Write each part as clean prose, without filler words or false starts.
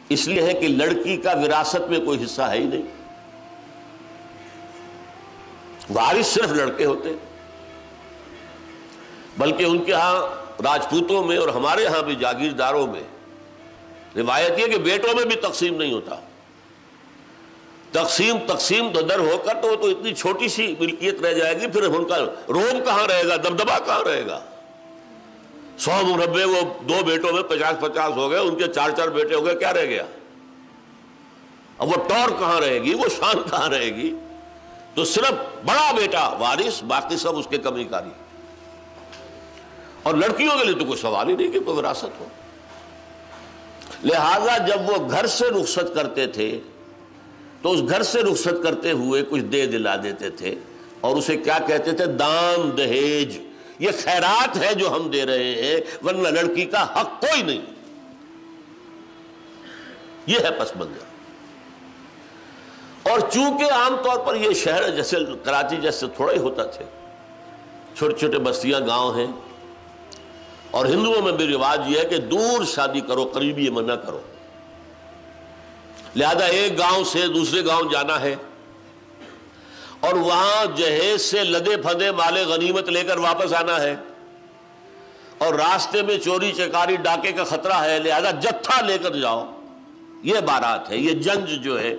اس لیے ہے کہ لڑکی کا وراثت میں کوئی حصہ ہے ہی نہیں، وارث صرف لڑکے ہوتے، بلکہ ان کے ہاں راجپوتوں میں اور ہمارے ہاں بھی جاگیرداروں میں روایت یہ کہ بیٹوں میں بھی تقسیم نہیں ہوتا، تقسیم تو در ہو کر تو اتنی چھوٹی سی ملکیت رہ جائے گی، پھر ان کا روب کہاں رہے گا، دبدبا کہاں رہے گا؟ 100 مربع وہ 2 بیٹوں میں 50-50 ہو گئے، ان کے 4 بیٹے ہو گئے، کیا رہ گیا؟ اب وہ ٹور کہاں رہے گی، وہ شان کہاں رہے گی؟ تو صرف بڑا بیٹا وارث، باقی سب اس کے کمی کاری۔ اور لڑکیوں کے لیے تو کوئی سوال ہی نہیں کہ کوئی وراثت ہو۔ لہذا جب وہ گھر سے رخصت کرتے تھے تو اس گھر سے رخصت کرتے ہوئے کچھ دے دلا دیتے تھے، اور اسے کیا کہتے تھے؟ دان دہیج، یہ خیرات ہے جو ہم دے رہے ہیں، ورنہ لڑکی کا حق کوئی نہیں۔ یہ ہے پس منظر۔ اور چونکہ عام طور پر یہ شہر جیسے کراچی جیسے تھوڑا ہی ہوتا تھے، چھوٹے چھوٹے بستیاں گاؤں ہیں، اور ہندوؤں میں بھی رواج یہ ہے کہ دور شادی کرو، قریب یہ منع کرو، لہذا ایک گاؤں سے دوسرے گاؤں جانا ہے اور وہاں جہیز سے لدے پھدے مال غنیمت لے کر واپس آنا ہے، اور راستے میں چوری چکاری ڈاکے کا خطرہ ہے، لہذا جتھا لے کر جاؤ۔ یہ بارات ہے، یہ جنج جو ہے،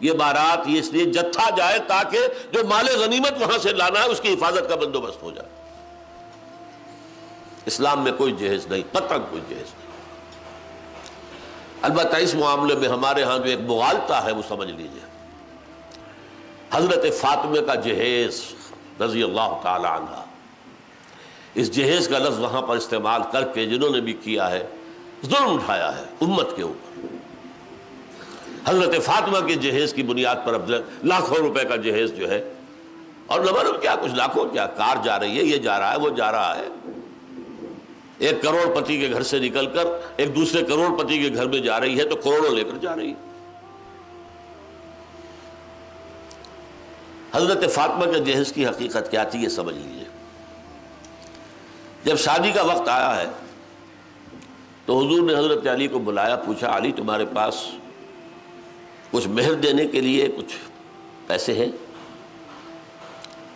یہ بارات یہ اس لیے جتھا جائے تاکہ جو مال غنیمت وہاں سے لانا ہے اس کی حفاظت کا بندوبست ہو جائے۔ اسلام میں کوئی جہیز نہیں، قطعاً کوئی جہیز نہیں۔ البتہ اس معاملے میں ہمارے ہاں جو ایک مغالطہ ہے وہ سمجھ لیجئے، حضرت فاطمہ کا جہیز رضی اللہ تعالی عنہ، اس جہیز کا لفظ وہاں پر استعمال کر کے جنہوں نے بھی کیا ہے ظلم اٹھایا ہے امت کے اوپر۔ حضرت فاطمہ کے جہیز کی بنیاد پر اب لاکھوں روپے کا جہیز جو ہے، اور نہ معلوم کیا کچھ لاکھوں، کیا کار جا رہی ہے، یہ جا رہا ہے، وہ جا رہا ہے، ایک کروڑ پتی کے گھر سے نکل کر ایک دوسرے کروڑ پتی کے گھر میں جا رہی ہے تو کروڑوں لے کر جا رہی ہے۔ حضرت فاطمہ کے جہیز کی حقیقت کیا تھی یہ سمجھ لیجیے۔ جب شادی کا وقت آیا ہے تو حضور نے حضرت علی کو بلایا، پوچھا علی تمہارے پاس کچھ مہر دینے کے لیے کچھ پیسے ہیں؟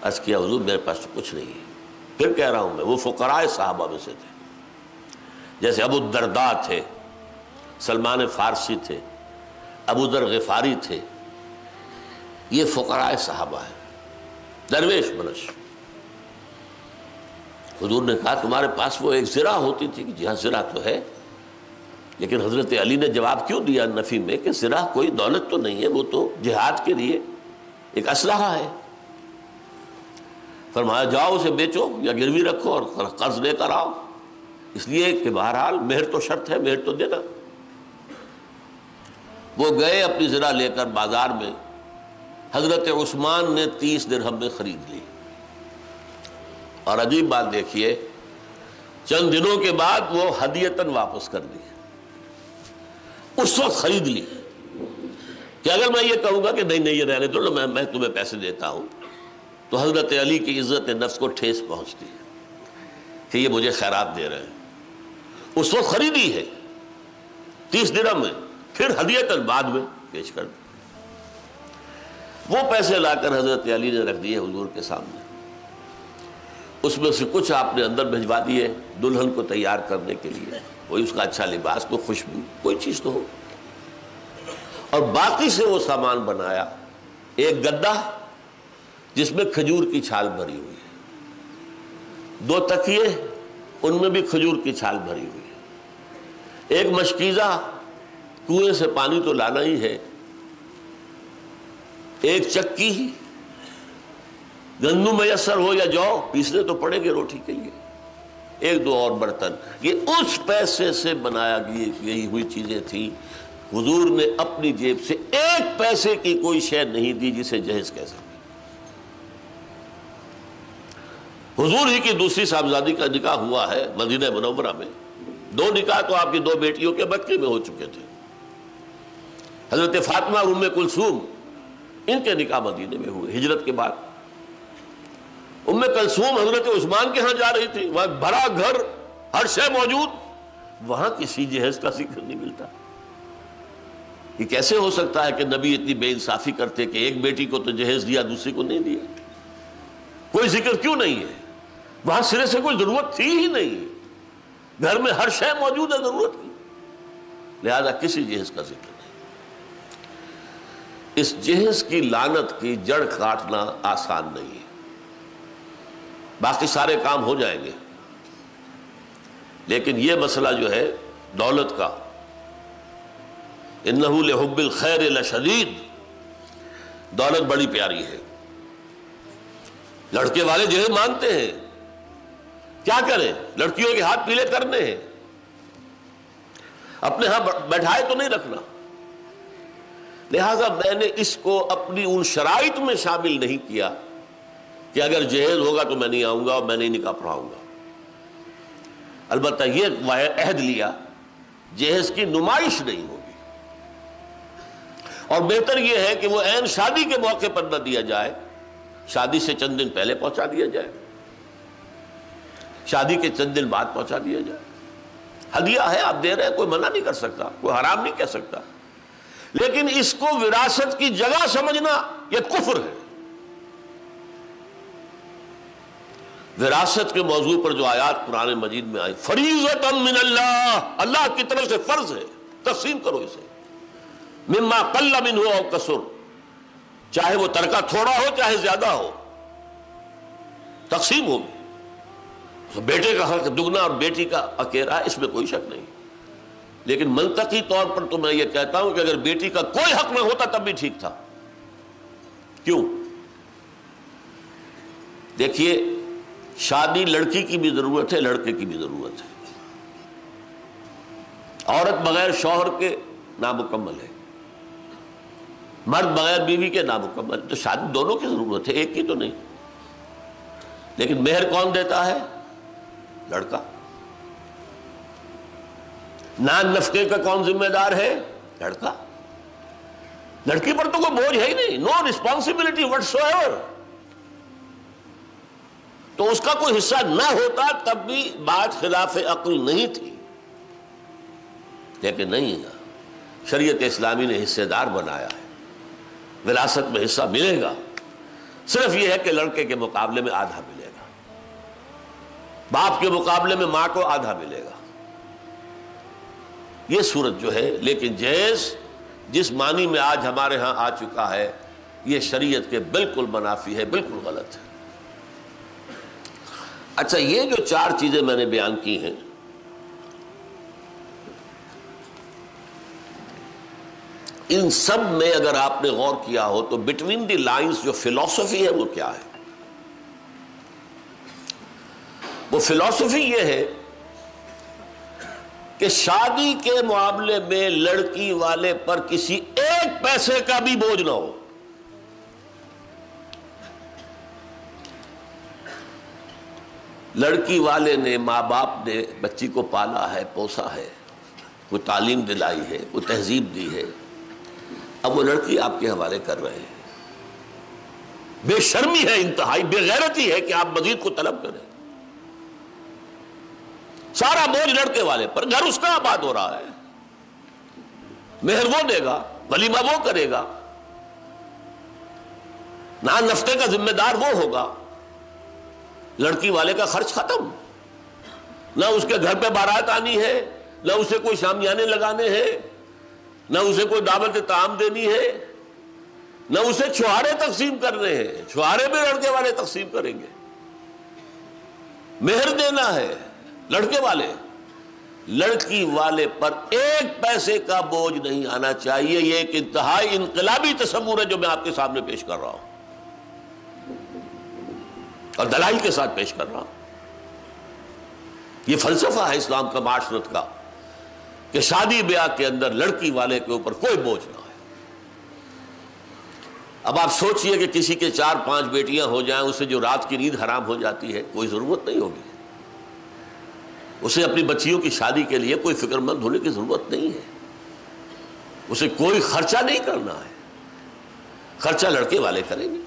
عرض کیا حضور میرے پاس تو کچھ نہیں ہے۔ پھر کہہ رہا ہوں میں، وہ فقراء صحابہ میں سے تھے، جیسے ابو الدرداء تھے، سلمان فارسی تھے، ابو ذر غفاری تھے، یہ فقراء صحابہ ہیں، درویش منش۔ حضور نے کہا تمہارے پاس وہ ایک زرہ ہوتی تھی؟ کہ جی ہاں زرہ تو ہے، لیکن حضرت علی نے جواب کیوں دیا نفی میں کہ زرہ کوئی دولت تو نہیں ہے، وہ تو جہاد کے لیے ایک اسلحہ ہے۔ فرمایا جاؤ اسے بیچو یا گروی رکھو اور قرض لے کر آؤ، اس لیے کہ بہرحال مہر تو شرط ہے، مہر تو دینا۔ وہ گئے اپنی زرہ لے کر بازار میں، حضرت عثمان نے 30 درہم میں خرید لی، اور عجیب بات دیکھیے چند دنوں کے بعد وہ ہدیتاً واپس کر دی۔ اس وقت خرید لی کہ اگر میں یہ کہوں گا کہ نہیں یہ رہنے دو، میں تمہیں پیسے دیتا ہوں، تو حضرت علی کی عزت نفس کو ٹھیس پہنچتی ہے کہ یہ مجھے خیرات دے رہے ہیں۔ اس وقت خریدی ہے 30 درہم میں، پھر ہدیتاً بعد میں پیش کر دی۔ وہ پیسے لا کر حضرت علی نے رکھ دیے حضور کے سامنے، اس میں سے کچھ آپ نے اندر بھجوا دیے دلہن کو تیار کرنے کے لیے، وہی اس کا اچھا لباس، کوئی خوشبو، کوئی چیز تو ہو، اور باقی سے وہ سامان بنایا، ایک گدا جس میں کھجور کی چھال بھری ہوئی ہے، 2 تکیے ان میں بھی کھجور کی چھال بھری ہوئی ہے، ایک مشکیزہ کنویں سے پانی تو لانا ہی ہے، ایک چکی، گندم میسر ہو یا جو پیسنے تو پڑیں گے روٹی کے لیے، 1-2 اور برتن، یہ اس پیسے سے بنایا گئی ہوئی چیزیں تھیں۔ حضور نے اپنی جیب سے 1 پیسے کی کوئی شے نہیں دی جسے جہیز کہہ سکتے۔ حضور ہی کی دوسری صاحبزادی کا نکاح ہوا ہے مدینہ منورہ میں، 2 نکاح تو آپ کی 2 بیٹیوں کے مکے میں ہو چکے تھے، حضرت فاطمہ اور ام کلثوم، ان کے نکاح مدینے میں ہوئے ہجرت کے بعد۔ ام کلثوم حضرت عثمان کے ہاں جا رہی تھی، وہاں بڑا گھر، ہر شے موجود، وہاں کسی جہیز کا ذکر نہیں ملتا۔ یہ کیسے ہو سکتا ہے کہ نبی اتنی بے انصافی کرتے کہ ایک بیٹی کو تو جہیز دیا دوسری کو نہیں دیا؟ کوئی ذکر کیوں نہیں ہے؟ وہاں سرے سے کوئی ضرورت تھی ہی نہیں، گھر میں ہر شے موجود ہے ضرورت کی، لہذا کسی جہیز کا ذکر نہیں۔ اس جہیز کی لعنت کی جڑ کاٹنا آسان نہیں ہے، باقی سارے کام ہو جائیں گے، لیکن یہ مسئلہ جو ہے دولت کا، انہ لحب الخیر لشدید، دولت بڑی پیاری ہے۔ لڑکے والے جہیز مانتے ہیں، کیا کریں؟ لڑکیوں کے ہاتھ پیلے کرنے ہیں، اپنے ہاں بیٹھائے تو نہیں رکھنا۔ لہذا میں نے اس کو اپنی ان شرائط میں شامل نہیں کیا کہ اگر جہیز ہوگا تو میں نہیں آؤں گا اور میں نہیں نکاح پڑھاؤں گا۔ البتہ یہ عہد لیا جہیز کی نمائش نہیں ہوگی، اور بہتر یہ ہے کہ وہ عین شادی کے موقع پر نہ دیا جائے، شادی سے چند دن پہلے پہنچا دیا جائے، شادی کے چند دن بعد پہنچا دیا جائے۔ ہدیہ ہے، آپ دے رہے ہیں، کوئی منع نہیں کر سکتا، کوئی حرام نہیں کہہ سکتا، لیکن اس کو وراثت کی جگہ سمجھنا یہ کفر ہے۔ وراثت کے موضوع پر جو آیات قرآن مجید میں آئی، فریضۃ من اللہ، اللہ کی طرف سے فرض ہے، تقسیم کرو اسے، مما قل منہ او کثر، چاہے وہ ترکہ تھوڑا ہو چاہے زیادہ ہو، تقسیم ہوگی۔ بیٹے کا حق دگنا اور بیٹی کا اکیرا، اس میں کوئی شک نہیں، لیکن منطقی طور پر تو میں یہ کہتا ہوں کہ اگر بیٹی کا کوئی حق نہ ہوتا تب بھی ٹھیک تھا۔ کیوں؟ دیکھیے، شادی لڑکی کی بھی ضرورت ہے، لڑکے کی بھی ضرورت ہے۔ عورت بغیر شوہر کے نامکمل ہے، مرد بغیر بیوی کے نامکمل، تو شادی دونوں کی ضرورت ہے، ایک کی تو نہیں۔ لیکن مہر کون دیتا ہے؟ لڑکا۔ نان نفقے کا کون ذمہ دار ہے؟ لڑکا۔ لڑکی پر تو کوئی بوجھ ہے ہی نہیں، نو رسپانسبلٹی وٹس ایور۔ تو اس کا کوئی حصہ نہ ہوتا تب بھی بات خلاف عقل نہیں تھی، لیکن نہیں، شریعت اسلامی نے حصے دار بنایا ہے، وراثت میں حصہ ملے گا، صرف یہ ہے کہ لڑکے کے مقابلے میں آدھا ملے گا، باپ کے مقابلے میں ماں کو آدھا ملے گا، یہ صورت جو ہے۔ لیکن جہیز جس معنی میں آج ہمارے ہاں آ چکا ہے، یہ شریعت کے بالکل منافی ہے، بالکل غلط ہے۔ اچھا، یہ جو چار چیزیں میں نے بیان کی ہیں، ان سب میں اگر آپ نے غور کیا ہو تو بٹوین دی لائنز جو فلسفی ہے وہ کیا ہے؟ وہ فلسفی یہ ہے کہ شادی کے معاملے میں لڑکی والے پر کسی ایک پیسے کا بھی بوجھ نہ ہو۔ لڑکی والے نے، ماں باپ نے بچی کو پالا ہے، پوسا ہے، کوئی تعلیم دلائی ہے، کوئی تہذیب دی ہے، اب وہ لڑکی آپ کے حوالے کر رہے ہیں۔ بے شرمی ہے، انتہائی بے غیرتی ہے کہ آپ مزید کو طلب کریں۔ سارا بوجھ لڑکے والے پر، گھر اس کا آباد ہو رہا ہے، مہر وہ دے گا، ولیمہ وہ کرے گا، نان نفقے کا ذمہ دار وہ ہوگا، لڑکی والے کا خرچ ختم، نہ اس کے گھر پہ بارات آنی ہے، نہ اسے کوئی شامیانے لگانے ہیں، نہ اسے کوئی دعوت طعام دینی ہے، نہ اسے چھوارے تقسیم کرنے ہیں، چھوارے بھی لڑکے والے تقسیم کریں گے، مہر دینا ہے لڑکے والے۔ لڑکی والے پر ایک پیسے کا بوجھ نہیں آنا چاہیے، یہ ایک انتہائی انقلابی تصور ہے جو میں آپ کے سامنے پیش کر رہا ہوں اور دلائل کے ساتھ پیش کر رہا ہوں۔ یہ فلسفہ ہے اسلام کا، معاشرت کا، کہ شادی بیاہ کے اندر لڑکی والے کے اوپر کوئی بوجھ نہ ہے۔ اب آپ سوچئے کہ کسی کے 4-5 بیٹیاں ہو جائیں، اسے جو رات کی نیند حرام ہو جاتی ہے، کوئی ضرورت نہیں ہوگی، اسے اپنی بچیوں کی شادی کے لیے کوئی فکر مند ہونے کی ضرورت نہیں ہے، اسے کوئی خرچہ نہیں کرنا ہے، خرچہ لڑکے والے کریں گے۔